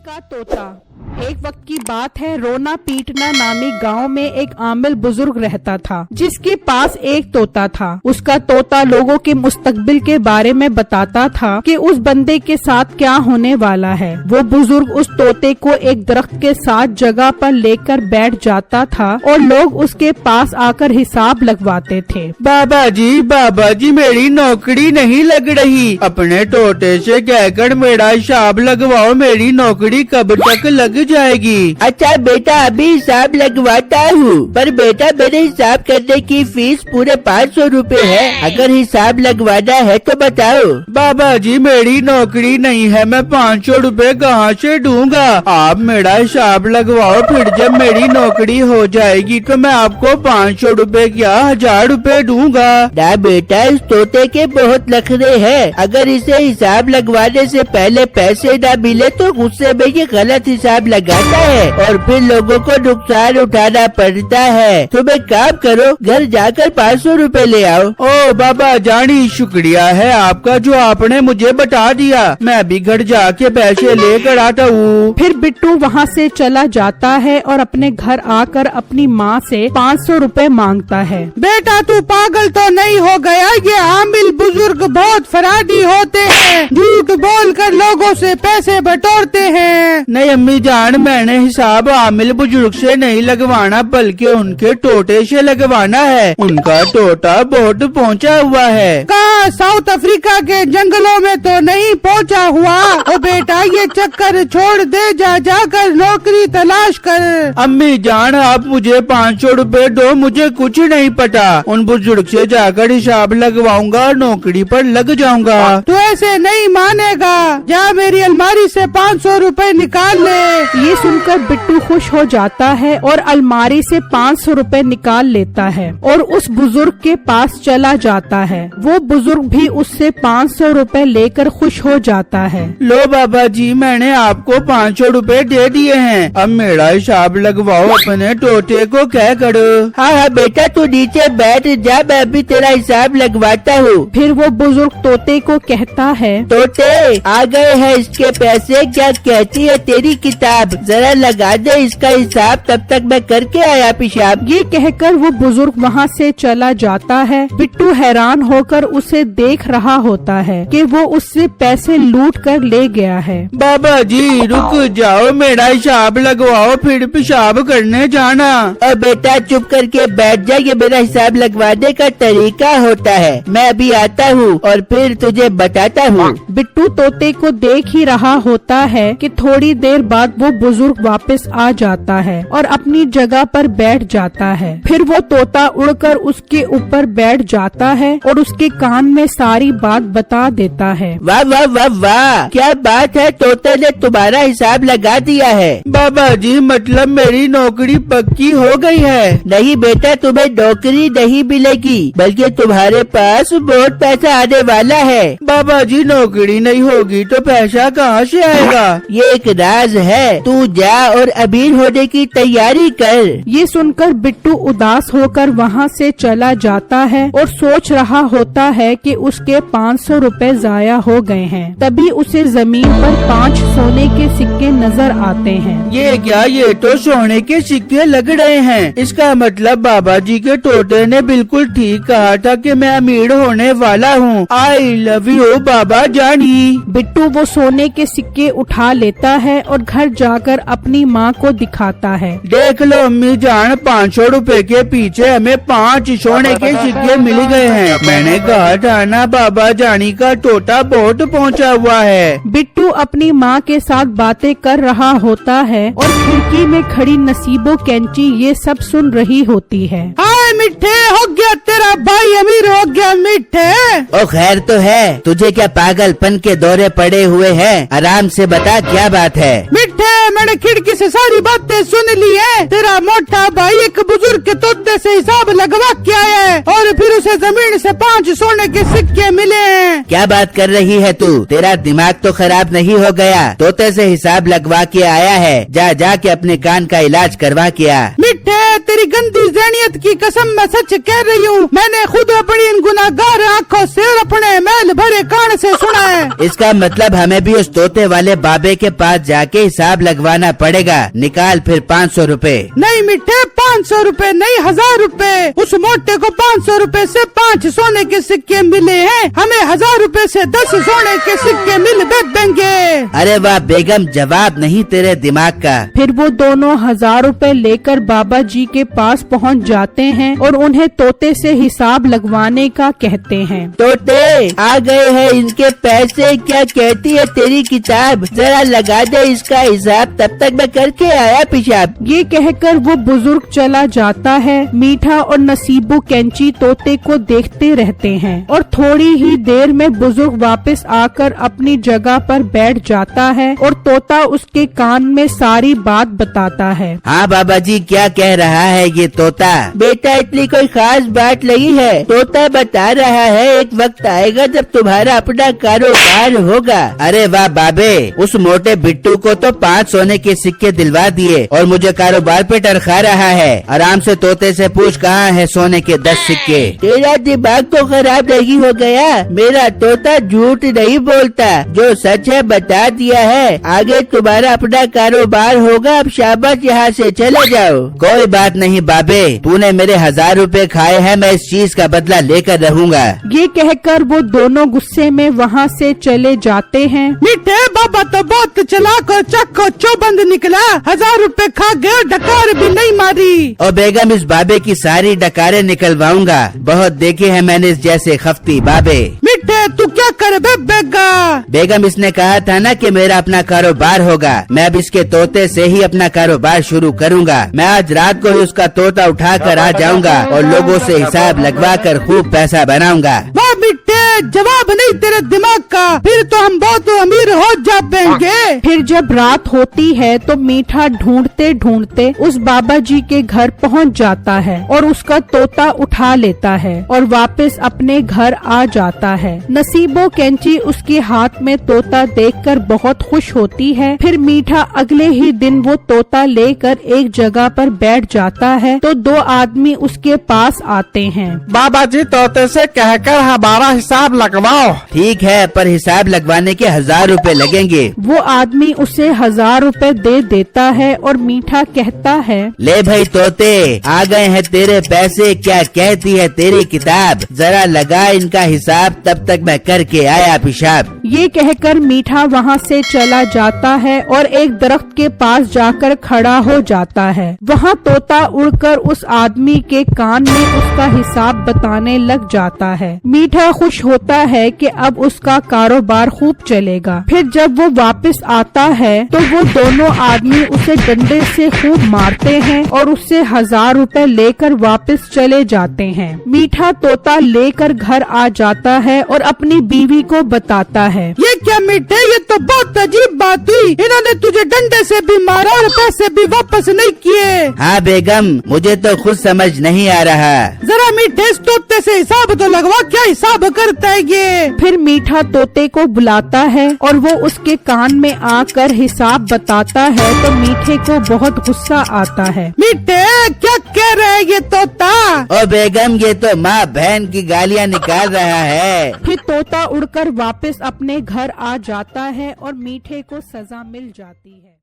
का तोता। एक वक्त की बात है, रोना पीटना नामी गांव में एक आमिल बुजुर्ग रहता था, जिसके पास एक तोता था। उसका तोता लोगों के मुस्तकबिल के बारे में बताता था कि उस बंदे के साथ क्या होने वाला है। वो बुजुर्ग उस तोते को एक दरख्त के साथ जगह पर लेकर बैठ जाता था और लोग उसके पास आकर हिसाब लगवाते थे। बाबा जी मेरी नौकरी नहीं लग रही, अपने तोते से कहकर मेरा हिसाब लगवाओ, मेरी नौकरी कब तक लग जाएगी। अच्छा बेटा, अभी हिसाब लगवाता हूँ, पर बेटा मेरे हिसाब करने की फीस पूरे 500 रुपए है। अगर हिसाब लगवाना है तो बताओ। बाबा जी मेरी नौकरी नहीं है, मैं 500 रुपए कहाँ से दूंगा। आप मेरा हिसाब लगवाओ, फिर जब मेरी नौकरी हो जाएगी तो मैं आपको 500 रुपए क्या 1000 रुपए दूंगा। ना बेटा, इस तोते के बहुत नखरे हैं। अगर इसे हिसाब लगवाने से पहले पैसे ना मिले तो गुस्से में ये गलत हिसाब लगाता है और फिर लोगों को नुकसान उठाना पड़ता है। तुम एक काम करो, घर जाकर 500 रुपए ले आओ। ओ बाबा जानी, शुक्रिया है आपका जो आपने मुझे बता दिया। मैं अभी घर जाके पैसे लेकर आता हूँ। फिर बिट्टू वहाँ से चला जाता है और अपने घर आकर अपनी माँ से 500 रुपए मांगता है। बेटा तू पागल तो नहीं हो गया? ये आमिल बुजुर्ग बहुत फराडी होते हैं, झूठ बोलकर लोगों से पैसे बटोरते हैं। नहीं अम्मी जान, मैंने हिसाब आमिल बुजुर्ग से नहीं लगवाना बल्कि उनके तोते से लगवाना है। उनका तोता बहुत पहुँचा हुआ है। कहाँ? साउथ अफ्रीका के जंगलों में तो नहीं पहुँचा हुआ। ओ बेटा, ये चक्कर छोड़ दे, जाकर नौकरी तलाश कर। अम्मी जान, आप मुझे 500 रुपए दो, मुझे कुछ नहीं पता। उन बुजुर्ग से जाकर हिसाब लगवाऊंगा और नौकरी पर लग जाऊंगा। तू ऐसे नहीं मानेगा, जा मेरी अलमारी से 500 रुपए निकाल ले। ये सुनकर बिट्टू खुश हो जाता है और अलमारी से 500 रुपए निकाल लेता है और उस बुजुर्ग के पास चला जाता है। वो बुजुर्ग भी उससे 500 रुपए लेकर खुश हो जाता है। लो बाबा जी, मैंने आपको 500 रुपए दे दिए हैं, अब मेरा हिसाब लगवाओ, अपने तोते को क्या करो। हाँ बेटा, तू नीचे बैठ जा, मैं अभी तेरा हिसाब लगवाता हूँ। फिर वो बुजुर्ग तोते को कहता है, तोते आ गए हैं इसके पैसे, क्या कहती है तेरी किताब? जरा लगा दे इसका हिसाब, तब तक मैं करके आया पेशाब। ये कहकर वो बुजुर्ग वहाँ से चला जाता है। बिट्टू हैरान होकर उसे देख रहा होता है कि वो उससे पैसे लूट कर ले गया है। बाबा जी रुक जाओ, मेरा हिसाब लगवाओ, फिर पेशाब करने जाना। और बेटा चुप करके बैठ जा, ये मेरा हिसाब लगवाने का तरीका होता है। मैं अभी आता हूँ और फिर तुझे बताता हूँ। बिट्टू तोते को देख ही रहा होता है कि थोड़ी देर बाद वो बुजुर्ग वापस आ जाता है और अपनी जगह पर बैठ जाता है। फिर वो तोता उड़कर उसके ऊपर बैठ जाता है और उसके कान में सारी बात बता देता है। वाह वाह वाह वाह, क्या बात है, तोते ने तुम्हारा हिसाब लगा दिया है। बाबा जी मतलब मेरी नौकरी पक्की हो गई है? नहीं बेटा, तुम्हें नौकरी नहीं मिलेगी, बल्कि तुम्हारे पास बहुत पैसा आने वाला है। बाबा जी नौकरी नहीं होगी तो पैसा कहाँ से आएगा? ये एक राज है, तू जा और अमीर होने की तैयारी कर। ये सुनकर बिट्टू उदास होकर वहाँ से चला जाता है और सोच रहा होता है कि उसके 500 रुपए जाया हो गए हैं। तभी उसे जमीन पर 5 सोने के सिक्के नजर आते हैं। ये क्या, ये तो सोने के सिक्के लग रहे हैं। इसका मतलब बाबा जी के तोते ने बिल्कुल ठीक कहा था कि मैं अमीर होने वाला हूँ। आई लव यू बाबा जानी। बिट्टू वो सोने के सिक्के उठा लेता है और घर जाकर अपनी माँ को दिखाता है। देख लो अम्मी जान, 500 रुपए के पीछे हमें 5 सोने के सिक्के मिल गए हैं। मैंने कहा था ना बाबा जानी का तोता बहुत पहुँचा हुआ है। बिट्टू अपनी माँ के साथ बातें कर रहा होता है और खिड़की में खड़ी नसीबो कैंची ये सब सुन रही होती है। हाय मिठे, हो गया तेरा भाई अमीर हो गया मिठे। ओ खैर तो है, तुझे क्या पागलपन के दौरे पड़े हुए हैं? आराम से बता क्या बात है। मिठे, मैंने खिड़की से सारी बातें सुन ली है। तेरा मोटा भाई एक बुजुर्ग के तोते से हिसाब लगवा के आया है और फिर उसे जमीन से 5 सोने के सिक्के मिले हैं। क्या बात कर रही है तू? तेरा दिमाग तो खराब नहीं हो गया? तोते से हिसाब लगवा के आया है, जा के अपने कान का इलाज करवा के आ। मिठे, तेरी गंदी ज़हनियत की कसम मैं सच कह रही हूँ, मैंने खुद अपनी इन गुनाहगार आँखों से और अपने मैल भरे कान से सुना है। इसका मतलब हमें भी उस तोते वाले बाबे के पास जाके हिसाब लगवाना पड़ेगा। निकाल फिर 500 रुपए। नहीं मिठे, 500 रुपए नहीं, 1000 रुपए। उस मोटे को 500 रुपए से 5 सोने के सिक्के मिले हैं, हमें 1000 रुपए से 10 सोने के सिक्के मिल देंगे। अरे वाह बेगम, जवाब नहीं तेरे दिमाग का। फिर वो दोनों 1000 रुपए लेकर बाबा जी के पास पहुंच जाते हैं और उन्हें तोते से हिसाब लगवाने का कहते हैं। तोते आ गए हैं, इनके पैसे। क्या कहती है तेरी किताब? जरा लगा दे इसका हिसाब, तब तक मैं करके आया पेशाब। ये कहकर वो बुजुर्ग चला जाता है। मीठा और नसीबो कैंची तोते को देखते रहते हैं और थोड़ी ही देर में बुजुर्ग वापस आकर अपनी जगह पर बैठ जाता है और तोता उसके कान में सारी बात बताता है। हाँ बाबा जी, क्या कह रहा है ये तोता? बेटा इतनी कोई खास बात नहीं है, तोता बता रहा है एक वक्त आएगा जब तुम्हारा अपना कारोबार होगा। अरे वाह बाबे, उस मोटे बिट्टू को तो 5 सोने के सिक्के दिलवा दिए और मुझे कारोबार पे टरखा रहा है। आराम से तोते से पूछ कहाँ है सोने के 10 सिक्के। तेरा दिमाग तो खराब नहीं हो गया? मेरा तोता झूठ नहीं बोलता, जो सच है बता दिया है। आगे तुम्हारा अपना कारोबार होगा, अब शाबाश, यहाँ से चले जाओ। कोई बात नहीं बाबे, तूने मेरे 1000 रुपए खाए हैं, मैं इस चीज का बदला लेकर रहूंगा। ये कहकर वो दोनों गुस्से में वहाँ से चले जाते हैं। मिठे, बाबा तो बहुत चालाक और चक्को चौबंद निकला, 1000 रुपए खा गए, डकार भी नहीं मारी। और बेगम, इस बाबे की सारी डकारें निकलवाऊंगा। बहुत देखे हैं मैंने इस जैसे खफ्ती बाबे। मिठे तू क्या कर बेगा? बेगम, इसने कहा था ना कि मेरा अपना कारोबार होगा। मैं अब इसके तोते से ही अपना कारोबार शुरू करूंगा। मैं आज रात को ही उसका तोता उठा कर आ जाऊंगा और लोगों से हिसाब लगवा कर खूब पैसा बनाऊंगा। वाह मिठे, जवाब नहीं तेरे दिमाग का, फिर तो हम बहुत अमीर हो जाएंगे। फिर जब रात होती है तो मीठा ढूंढते ढूंढते उस बाबा जी के घर पहुंच जाता है और उसका तोता उठा लेता है और वापस अपने घर आ जाता है। नसीबो कैंची उसके हाथ में तोता देखकर बहुत खुश होती है। फिर मीठा अगले ही दिन वो तोता लेकर एक जगह पर बैठ जाता है तो 2 आदमी उसके पास आते हैं। बाबा जी, तोते से कहकर हमारा हिसाब लगवाओ। ठीक है, पर हिसाब लगवाने के 1000 रुपए लगेंगे। वो आदमी उसे 1000 रुपए दे देता है और मीठा कहता है, ले भाई तोते, आ गए हैं तेरे पैसे। क्या कहती है तेरी किताब? जरा लगा इनका हिसाब, तब तक मैं करके आया पेशाब। ये कहकर मीठा वहाँ से चला जाता है और एक दरख्त के पास जाकर खड़ा हो जाता है। वहाँ तोता उड़कर उस आदमी के कान में उसका हिसाब बताने लग जाता है। मीठा खुश होता है कि अब उसका कारोबार खूब चलेगा। फिर जब वो वापस आता है तो वो दोनों आदमी उसे डंडे से खूब मारते हैं और उससे 1000 रुपए लेकर वापस चले जाते हैं। मीठा तोता लेकर घर आ जाता है और अपनी बीवी को बताता है। ये क्या मिठे, ये तो बहुत अजीब बात हुई, इन्होंने तुझे डंडे से भी मारा और पैसे भी वापस नहीं किए। हाँ बेगम, मुझे तो खुद समझ नहीं आ रहा। जरा मीठे इस तोते से हिसाब तो लगवा, क्या हिसाब करता है ये? फिर मीठा तोते को बुलाता है और वो उसके कान में आकर हिसाब बताता है तो मीठे को बहुत गुस्सा आता है। मिठे क्या कह रहा है ये तोता? ओ बेगम, ये तो माँ बहन की गालियाँ निकाल रहा है। फिर तोता उड़कर वापस अपने घर आ जाता है और मीठे को सजा मिल जाती है।